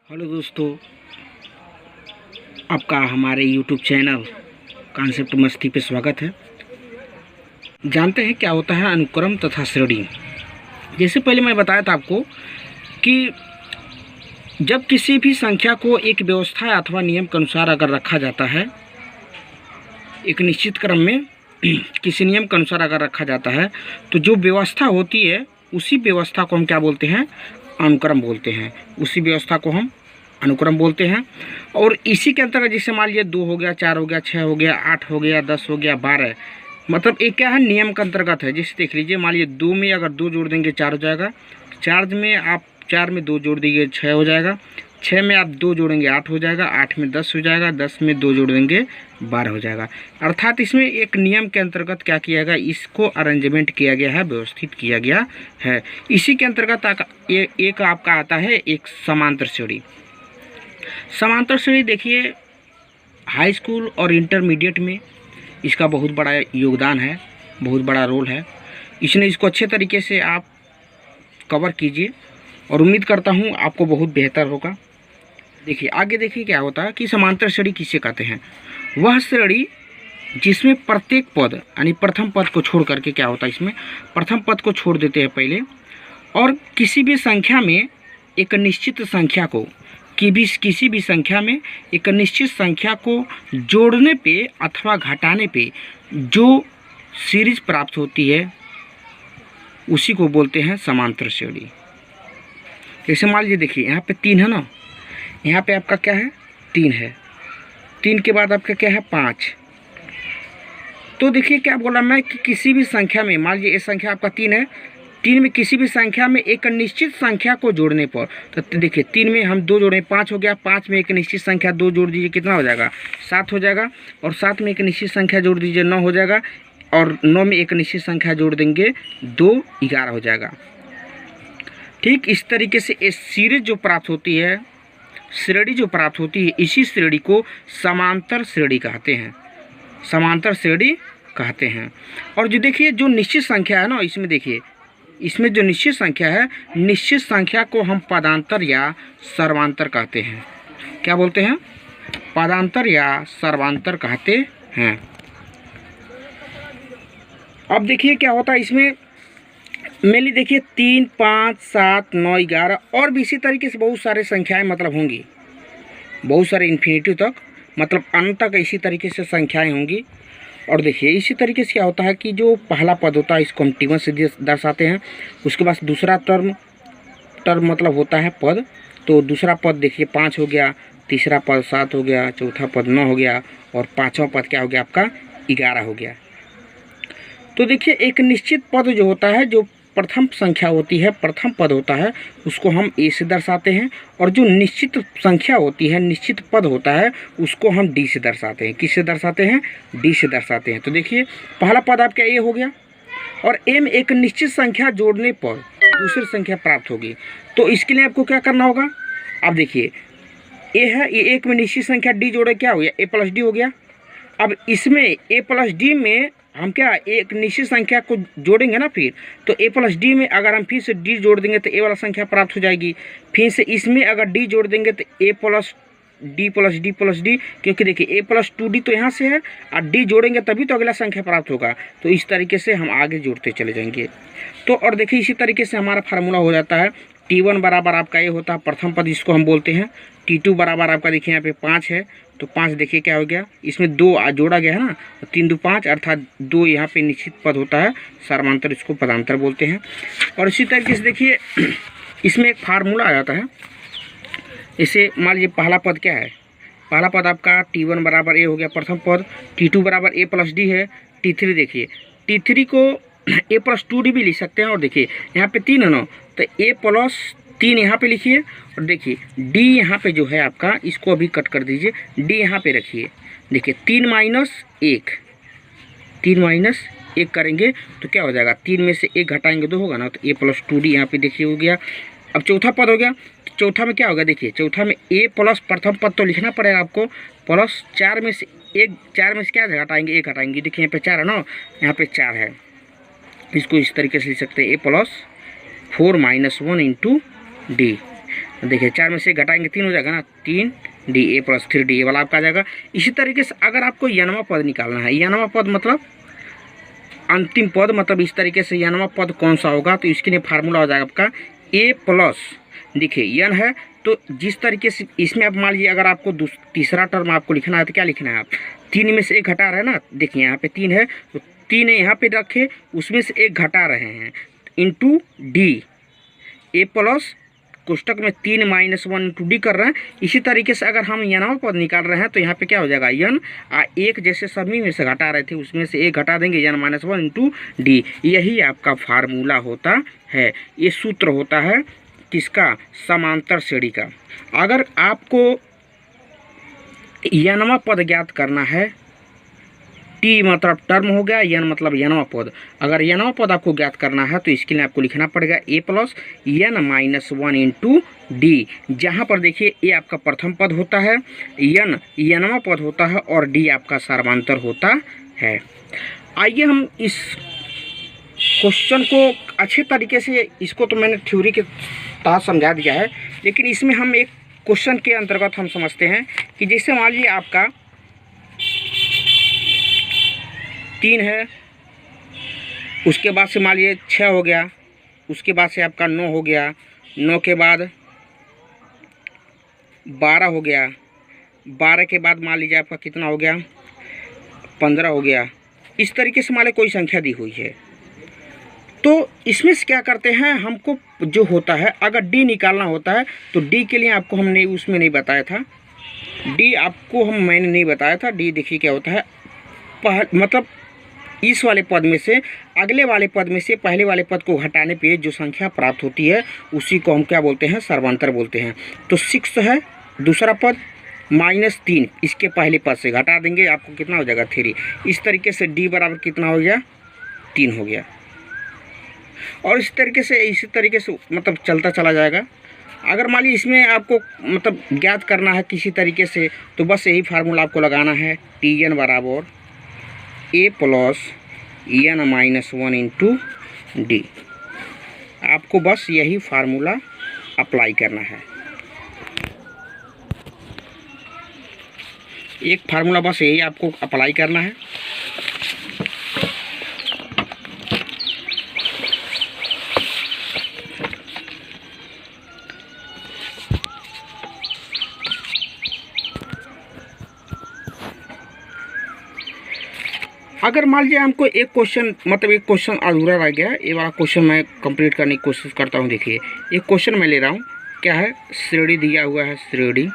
Hello दोस्तों, आपका हमारे यूट्यूब चैनल कॉन्सेप्ट मस्ती पे स्वागत है। जानते हैं क्या होता है अनुक्रम तथा श्रेणी। जैसे पहले मैं बताया था आपको कि जब किसी भी संख्या को एक व्यवस्था अथवा नियम के अनुसार अगर रखा जाता है, एक निश्चित क्रम में किसी नियम के अनुसार अगर रखा जाता है, तो जो व्यवस्था होती है उसी व्यवस्था को हम क्या बोलते हैं, अनुक्रम बोलते हैं। उसी व्यवस्था को हम अनुक्रम बोलते हैं। और इसी के अंतर्गत जैसे मान लीजिए 2 हो गया, 4 हो गया, 6 हो गया, 8 हो गया, 10 हो गया, 12, मतलब एक क्या है, नियम के अंतर्गत है। जैसे देख लीजिए, मान लीजिए 2 में अगर 2 जोड़ देंगे 4 हो जाएगा, 4 में आप 4 में 2 जोड़ दीजिए 6 हो जाएगा, 6 में आप 2 जोड़ेंगे 8 हो जाएगा, 8 में 10 हो जाएगा, 10 में 2 जोड़ देंगे 12 हो जाएगा। अर्थात इसमें एक नियम के अंतर्गत क्या किया गया, इसको अरेंजमेंट किया गया है, व्यवस्थित किया गया है। इसी के अंतर्गत एक आपका आता है एक समांतर श्रेणी। समांतर श्रेणी देखिए, हाई स्कूल और इंटरमीडिएट में इसका बहुत बड़ा योगदान है, बहुत बड़ा रोल है। इसने इसको अच्छे तरीके से आप कवर कीजिए और उम्मीद करता हूँ आपको बहुत बेहतर होगा। देखिए आगे देखिए क्या होता है कि समांतर श्रेणी किसे कहते हैं। वह श्रेणी जिसमें प्रत्येक पद यानी प्रथम पद को छोड़ करके क्या होता है, इसमें प्रथम पद को छोड़ देते हैं पहले, और किसी भी संख्या में एक निश्चित संख्या को किसी भी संख्या में एक निश्चित संख्या को जोड़ने पे अथवा घटाने पे जो सीरीज प्राप्त होती है उसी को बोलते हैं समांतर श्रेणी। जैसे मान लीजिए देखिए, यहाँ पे 3 है ना, यहाँ पे आपका क्या है, 3 है, 3 के बाद आपका क्या है, 5। तो देखिए क्या बोला मैं कि किसी भी संख्या में, मान लीजिए ये संख्या आपका 3 है, 3 में किसी भी संख्या में एक निश्चित संख्या को जोड़ने पर, तो देखिए 3 में हम 2 जोड़े 5 हो गया, 5 में एक निश्चित संख्या 2 जोड़ दीजिए कितना हो जाएगा, 7 हो जाएगा, और 7 में एक निश्चित संख्या जोड़ दीजिए 9 हो जाएगा, और 9 में एक निश्चित संख्या जोड़ देंगे 2 11 हो जाएगा। ठीक इस तरीके से ये सीरीज जो प्राप्त होती है, श्रेणी जो प्राप्त होती है, इसी श्रेणी को समांतर श्रेणी कहते हैं, समांतर श्रेणी कहते हैं। और जो देखिए जो निश्चित संख्या है ना, इसमें देखिए, इसमें जो निश्चित संख्या है, निश्चित संख्या को हम पदांतर या सर्वांतर कहते हैं। क्या बोलते हैं, पदांतर या सर्वांतर कहते हैं। अब देखिए क्या होता है इसमें, मेनली देखिए 3 5 7 9 11 और भी इसी तरीके से बहुत सारे संख्याएं मतलब होंगी, बहुत सारे इन्फिनिटी तक, मतलब अनंत तक इसी तरीके से संख्याएं होंगी। और देखिए इसी तरीके से क्या होता है कि जो पहला पद होता है इसको हम T1 से दर्शाते हैं, उसके बाद दूसरा टर्म मतलब होता है पद, तो दूसरा पद देखिए 5 हो गया, तीसरा पद 7 हो गया, चौथा पद 9 हो गया, और पाँचवा पद क्या हो गया आपका 11 हो गया। तो देखिए एक निश्चित पद जो होता है, जो प्रथम संख्या होती है, प्रथम पद होता है, उसको हम A से दर्शाते हैं, और जो निश्चित संख्या होती है, निश्चित पद होता है, उसको हम D से दर्शाते हैं। किससे दर्शाते हैं, D से दर्शाते हैं। तो देखिए पहला पद आपका A हो गया, और A में एक निश्चित संख्या जोड़ने पर दूसरी संख्या प्राप्त होगी। तो इसके लिए आपको क्या करना होगा, अब देखिए A है, ये एक में निश्चित संख्या D जोड़े क्या हो गया, A प्लस D हो गया। अब इसमें A प्लस D में हम क्या एक निश्चित संख्या को जोड़ेंगे ना, फिर तो A प्लस D में अगर हम फिर से D जोड़ देंगे तो A वाला संख्या प्राप्त हो जाएगी। फिर से इसमें अगर D जोड़ देंगे तो A plus D plus D plus D, क्योंकि देखिए A प्लस 2D तो यहाँ से है, और D जोड़ेंगे तभी तो अगला संख्या प्राप्त होगा। तो इस तरीके से हम आगे जोड़ते चले जाएंगे। तो और देखिए इसी तरीके से हमारा फार्मूला हो जाता है, T1 बराबर आपका ये होता है प्रथम पद, इसको हम बोलते हैं। T2 बराबर आपका देखिए यहाँ पे 5 है, तो 5 देखिए क्या हो गया, इसमें 2 जोड़ा गया है ना, तो 3 2 5, अर्थात 2 यहाँ पे निश्चित पद होता है, सर्वांतर इसको पदांतर बोलते हैं। और इसी तरीके से देखिए इसमें एक फार्मूला आ जाता है। इसे मान लीजिए पहला पद क्या है, पहला पद आपका T1 बराबर A हो गया प्रथम पद, T2 बराबर A प्लस D है, T3 देखिए, T3 को A प्लस 2D भी लिख सकते हैं। और देखिए यहाँ पे 3 है ना, तो A प्लस 3 यहाँ पे लिखिए, और देखिए D यहाँ पे जो है आपका, इसको अभी कट कर दीजिए, D यहाँ पे रखिए। देखिए 3 माइनस 1 करेंगे तो क्या हो जाएगा, 3 में से 1 घटाएंगे 2 होगा ना, तो A प्लस 2D यहाँ पे देखिए हो गया। अब चौथा पद हो गया, तो चौथा में क्या होगा, देखिए चौथा में A प्लस प्रथम पद तो लिखना पड़ेगा आपको, प्लस 4 में से क्या घटाएंगे, 1 घटाएंगे। देखिए यहाँ पे 4 है ना, यहाँ पे 4 है, इसको इस तरीके से लिख सकते हैं, A प्लस 4 - 1 इंटू D। देखिए 4 में से घटाएंगे 3 हो जाएगा ना, 3d a plus 3d a वाला आपका आ जाएगा। इसी तरीके से अगर आपको यनवा पद निकालना है, यनवा पद मतलब अंतिम पद, मतलब इस तरीके से यनवा पद कौन सा होगा, तो इसके लिए फार्मूला हो जाएगा आपका a प्लस, देखिए यन है तो जिस तरीके से इसमें आप मान लीजिए अगर आपको तीसरा टर्म आपको लिखना है तो क्या लिखना है आप, 3 में से 1 घटा रहे हैं ना, देखिए यहाँ पे 3 है तो 3 यहाँ पे रखे, उसमें से 1 घटा रहे हैं, इंटू डी, ए प्लस कोष्टक में 3 माइनस 1 इंटू डी कर रहे हैं। इसी तरीके से अगर हम यनवा पद निकाल रहे हैं तो यहाँ पे क्या हो जाएगा, यन एक जैसे सभी में से घटा रहे थे उसमें से 1 घटा देंगे, यन माइनस 1 इंटू डी, यही आपका फार्मूला होता है, ये सूत्र होता है किसका, समांतर श्रेणी का। अगर आपको यनवा पद ज्ञात करना है, टी मतलब टर्म हो गया, यन मतलब यनवा पद, अगर यनवा पद आपको ज्ञात करना है तो इसके लिए आपको लिखना पड़ेगा a plus N minus 1 into D, जहाँ पर देखिए ए आपका प्रथम पद होता है, यन यनवा पद होता है और डी आपका समांतर होता है। आइए हम इस क्वेश्चन को अच्छे तरीके से, इसको तो मैंने थ्योरी के तहत समझा दिया है, लेकिन इसमें हम एक क्वेश्चन के अंतर्गत हम समझते हैं कि जैसे मान लीजिए आपका 3 है, उसके बाद से मान लीजिए 6 हो गया, उसके बाद से आपका 9 हो गया, 9 के बाद 12 हो गया, 12 के बाद मान लीजिए आपका कितना हो गया, 15 हो गया। इस तरीके से मान लीजिए कोई संख्या दी हुई है, तो इसमें से क्या करते हैं, हमको जो होता है अगर डी निकालना होता है तो डी के लिए आपको हमने उसमें नहीं बताया था, डी आपको मैंने नहीं बताया था। डी देखिए क्या होता है, मतलब इस वाले पद में से अगले वाले पद में से पहले वाले पद को घटाने पे जो संख्या प्राप्त होती है उसी को हम क्या बोलते हैं, सर्वांतर बोलते हैं। तो 6 है दूसरा पद, -3 इसके पहले पद से घटा देंगे, आपको कितना हो जाएगा 3। इस तरीके से डी बराबर कितना हो गया, 3 हो गया। और इसी तरीके से मतलब चलता चला जाएगा। अगर मान लीजिए इसमें आपको मतलब ज्ञात करना है किसी तरीके से, तो बस यही फार्मूला आपको लगाना है, टी एन बराबर A plus N minus 1 into D, आपको बस यही फार्मूला अप्लाई करना है। एक फार्मूला बस यही आपको अप्लाई करना है। अगर मान लीजिए हमको एक क्वेश्चन अधूरा रह गया, ये वाला क्वेश्चन मैं कंप्लीट करने की कोशिश करता हूँ। देखिए एक क्वेश्चन मैं ले रहा हूँ, क्या है, श्रेणी दिया हुआ है, श्रेणी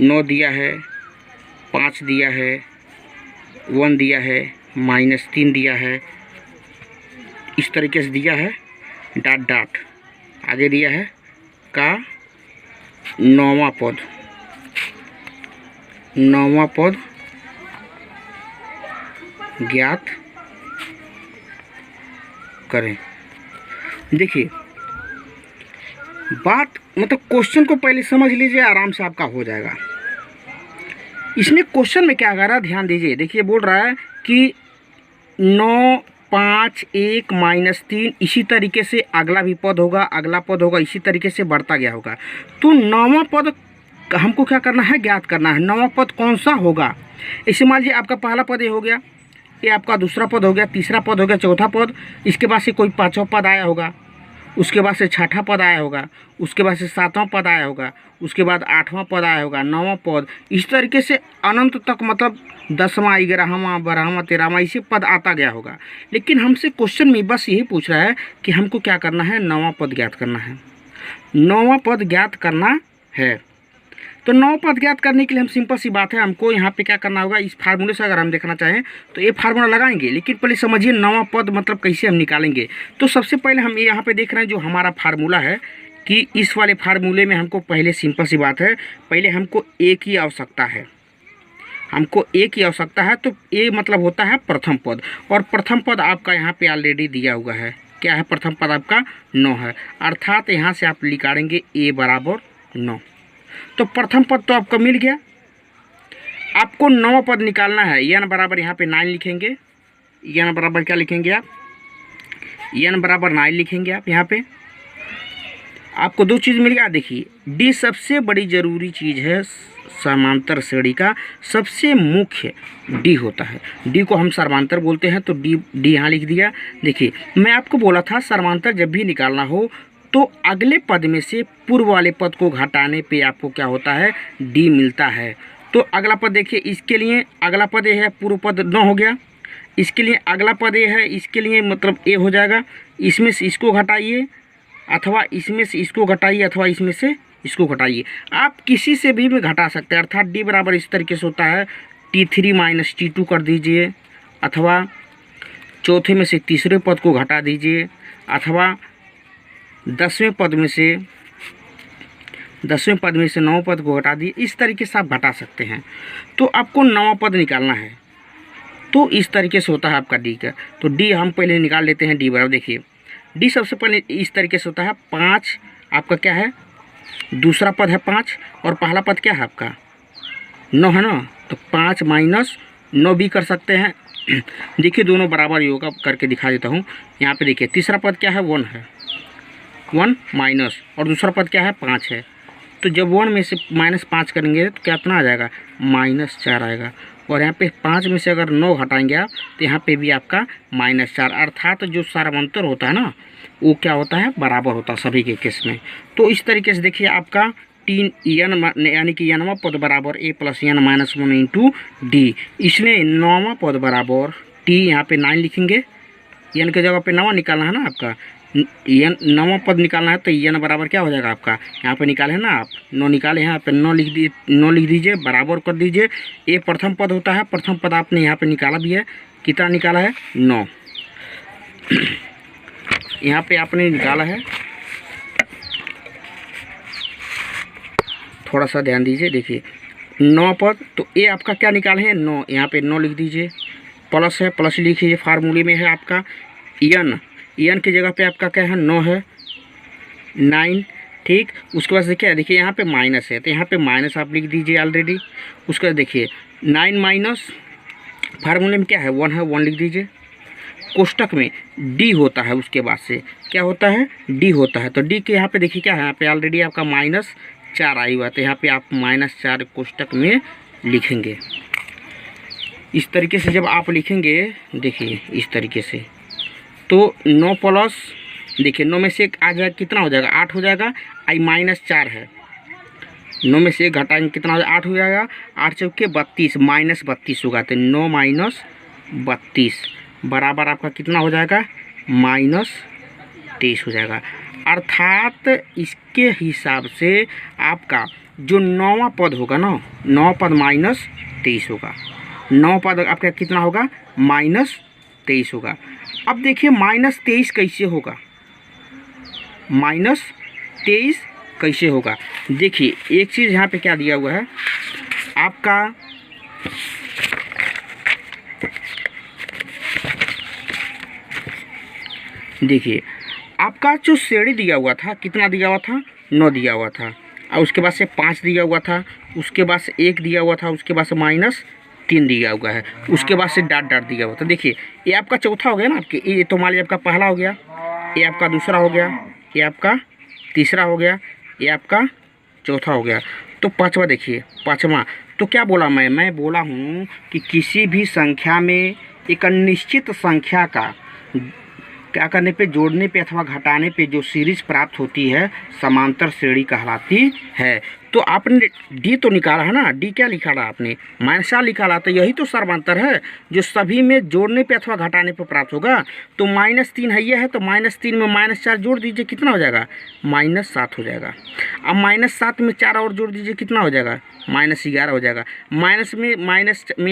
9 दिया है, 5 दिया है, 1 दिया है, -3 दिया है, इस तरीके से दिया है, डॉट डॉट आगे दिया है का 9वां पद ज्ञात करें। देखिए बात मतलब क्वेश्चन को पहले समझ लीजिए, आराम से आपका हो जाएगा। इसमें क्वेश्चन में क्या कर रहा है, ध्यान दीजिए। देखिए बोल रहा है कि 9, 5, 1, -3 इसी तरीके से अगला भी पद होगा, अगला पद होगा, इसी तरीके से बढ़ता गया होगा। तो 9वां पद हमको क्या करना है, ज्ञात करना है। 9वां पद कौन सा होगा, इसे मान लीजिए आपका पहला पद ये हो गया, ये आपका दूसरा पद हो गया, तीसरा पद हो गया, चौथा पद, इसके बाद से कोई 5वां पद आया होगा, उसके बाद से 6ठा पद आया होगा, उसके बाद से 7वां पद आया होगा, उसके बाद 8वां पद आया होगा, 9वां पद, इस तरीके से अनंत तक, मतलब 10वां, 11वां, 12वां, 13वां इसे पद आता गया होगा। लेकिन हमसे क्वेश्चन में बस यही पूछ रहा है कि हमको क्या करना है, 9वां पद ज्ञात करना है। 9वां पद ज्ञात करना है, तो 9 पद ज्ञात करने के लिए हम सिंपल सी बात है, हमको यहाँ पे क्या करना होगा, इस फार्मूले से अगर हम देखना चाहें तो ये फार्मूला लगाएंगे। लेकिन पहले समझिए 9वां पद मतलब कैसे हम निकालेंगे। तो सबसे पहले हम यहाँ पे देख रहे हैं जो हमारा फार्मूला है, कि इस वाले फार्मूले में हमको पहले सिंपल सी बात है, पहले हमको ए की आवश्यकता है, हमको ए की आवश्यकता है। तो ए मतलब होता है प्रथम पद, और प्रथम पद आपका यहाँ पे ऑलरेडी दिया हुआ है, क्या है, प्रथम पद आपका 9 है, अर्थात यहाँ से आप निकालेंगे ए बराबर 9। तो प्रथम पद तो आपका मिल गया। आपको 9वां पद निकालना है, एन बराबर यहाँ पे 9 लिखेंगे, एन बराबर क्या लिखेंगे आप, एन बराबर 9 लिखेंगे आप यहाँ पे। आपको दो चीज़ मिल गया। देखिए डी सबसे बड़ी ज़रूरी चीज़ है, समांतर श्रेणी का सबसे मुख्य डी होता है। डी को हम समांतर बोलते हैं, तो डी यहाँ लिख दिया। देखिए मैं आपको बोला था समांतर जब भी निकालना हो तो अगले पद में से पूर्व वाले पद को घटाने पे आपको क्या होता है, डी मिलता है। तो अगला पद देखिए, इसके लिए अगला पद ये है, पूर्व पद 9 हो गया। इसके लिए अगला पद ये है, इसके लिए मतलब ए हो जाएगा। इसमें से इसको घटाइए, अथवा इसमें से इसको घटाइए, अथवा इसमें से इसको घटाइए। आप किसी से भी घटा सकते हैं, अर्थात डी बराबर इस तरीके से होता है, T3 माइनस T2 कर दीजिए, अथवा चौथे में से तीसरे पद को घटा दीजिए, अथवा 10वें पद में से 9वें पद को घटा दिए। इस तरीके से आप घटा सकते हैं। तो आपको 9वां पद निकालना है, तो इस तरीके से होता है आपका डी का। तो डी हम पहले निकाल लेते हैं। डी बराबर देखिए, डी सबसे पहले इस तरीके से होता है, 5 आपका क्या है, दूसरा पद है 5 और पहला पद क्या है आपका 9 है ना। तो 5 माइनस 9 भी कर सकते हैं। देखिए दोनों बराबर ही होगा, करके दिखा देता हूँ। यहाँ पे देखिए तीसरा पद क्या है, 1 है, 1 माइनस, और दूसरा पद क्या है, 5 है। तो जब 1 में से -5 करेंगे तो कितना आ जाएगा, -4 आएगा। और यहाँ पे 5 में से अगर 9 हटाएंगे आप, तो यहाँ पे भी आपका -4, अर्थात जो समांतर होता है ना वो क्या होता है, बराबर होता है सभी के केस में। तो इस तरीके से देखिए आपका 3 n यानी कि nवां पद बराबर a + n - 1 इंटू डी। इसलिए 9वां पद बराबर t, यहाँ पे 9 लिखेंगे, n के जगह पे 9 निकालना है ना आपका, n 9वां पद निकालना है। तो n बराबर क्या हो जाएगा आपका, यहाँ पे निकाले हैं ना आप, 9 निकाले हैं, यहाँ पे 9 लिख दीजिए, बराबर कर दीजिए। ये प्रथम पद होता है, प्रथम पद आपने यहाँ पे निकाला भी है, कितना निकाला है, 9। यहाँ पे आपने निकाला है, थोड़ा सा ध्यान दीजिए। देखिए 9 पद, तो ये आपका क्या निकाले हैं, 9। यहाँ पे 9 लिख दीजिए, प्लस है, प्लस लिखिए, फार्मूले में है आपका n की जगह पे आपका क्या है, 9 है, 9, ठीक। उसके बाद देखिए यहाँ पे माइनस है, तो यहाँ पे माइनस आप लिख दीजिए ऑलरेडी। उसके बाद देखिए 9 माइनस, फार्मूले में क्या है, 1 है, 1 लिख दीजिए। कोष्टक में डी होता है, उसके बाद से क्या होता है, डी होता है। तो डी के यहाँ पे देखिए क्या है, यहाँ पे ऑलरेडी आपका -4 आई हुआ है, तो यहाँ पे आप -4 कोष्टक में लिखेंगे। इस तरीके से जब आप लिखेंगे, देखिए इस तरीके से, तो 9 प्लस, देखिए 9 में से 1 आ जाएगा, कितना हो जाएगा, 8 हो जाएगा। आई -4 है, 9 में से 1 घटाएंगे, कितना हो जाएगा, 8 हो जाएगा। 8 चौके 32, -32 होगा। तो 9 - 32 बराबर आपका कितना हो जाएगा, -23 हो जाएगा। अर्थात इसके हिसाब से आपका जो 9वां पद होगा ना, 9 पद -23 होगा। 9 पद आपका कितना होगा, -23 होगा। अब देखिए -23 कैसे होगा, -23 कैसे होगा। देखिए एक चीज़ यहाँ पे क्या दिया हुआ है आपका, देखिए आपका जो श्रेणी दिया हुआ था, कितना दिया हुआ था, 9 दिया हुआ था, और उसके बाद से 5 दिया हुआ था, उसके बाद से 1 दिया हुआ था, उसके बाद से -3 दिया हुआ है, उसके बाद से डॉट दिया हुआ था। देखिए ये आपका चौथा हो गया ना आपके, ये तो मान लीजिए आपका पहला हो गया, ये आपका दूसरा हो गया, ये आपका तीसरा हो गया, ये आपका चौथा हो गया। तो पाँचवा देखिए, पाँचवा तो क्या बोला मैं बोला हूँ कि किसी भी संख्या में एक निश्चित संख्या का क्या करने पे, जोड़ने पे अथवा घटाने पे जो सीरीज प्राप्त होती है, समांतर श्रेणी कहलाती है। तो आपने डी तो निकाला है ना, डी क्या निकाला आपने, -4 निकाला, तो यही तो समांतर है जो सभी में जोड़ने पे अथवा घटाने पे प्राप्त होगा। तो -3 है, ये है, तो -3 में -4 जोड़ दीजिए, कितना हो जाएगा, -7 हो जाएगा। अब -7 में 4 और जोड़ दीजिए, कितना हो जाएगा, -11 हो जाएगा। माइनस में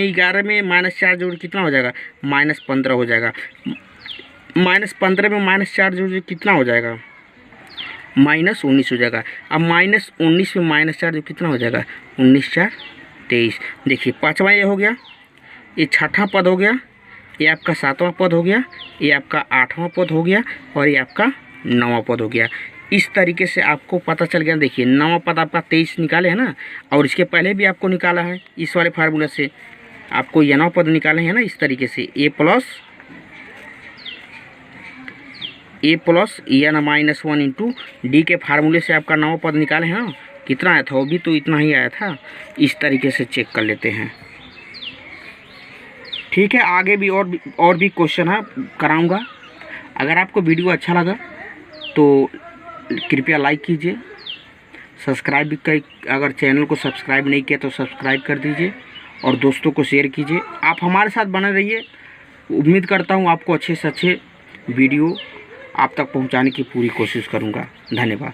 11 में -4 जोड़ कितना हो जाएगा, -15 हो जाएगा। -15 में -4 जोड़ कितना हो जाएगा, -19 हो जाएगा। अब -19 में -4 जो कितना हो जाएगा, 19×4 = 23। देखिए पाँचवा ये हो गया, ये छठा पद हो गया, ये आपका 7वां पद हो गया, ये आपका 8वां पद हो गया, और ये आपका 9वां पद हो गया। इस तरीके से आपको पता चल गया। देखिए 9वां पद आपका 23 निकाले है ना, और इसके पहले भी आपको निकाला है, इस वाले फार्मूला से आपको ये 9 पद निकाले हैं ना, इस तरीके से a + A plus N minus 1 into D के फार्मूले से आपका 9 पद निकाले हैं ना, कितना आया था, वो भी तो इतना ही आया था। इस तरीके से चेक कर लेते हैं। ठीक है, आगे भी और भी क्वेश्चन है कराऊंगा। अगर आपको वीडियो अच्छा लगा तो कृपया लाइक कीजिए, सब्सक्राइब भी कर, अगर चैनल को सब्सक्राइब नहीं किया तो सब्सक्राइब कर दीजिए और दोस्तों को शेयर कीजिए। आप हमारे साथ बने रहिए। उम्मीद करता हूँ आपको अच्छे से अच्छे वीडियो आप तक पहुँचाने की पूरी कोशिश करूँगा। धन्यवाद।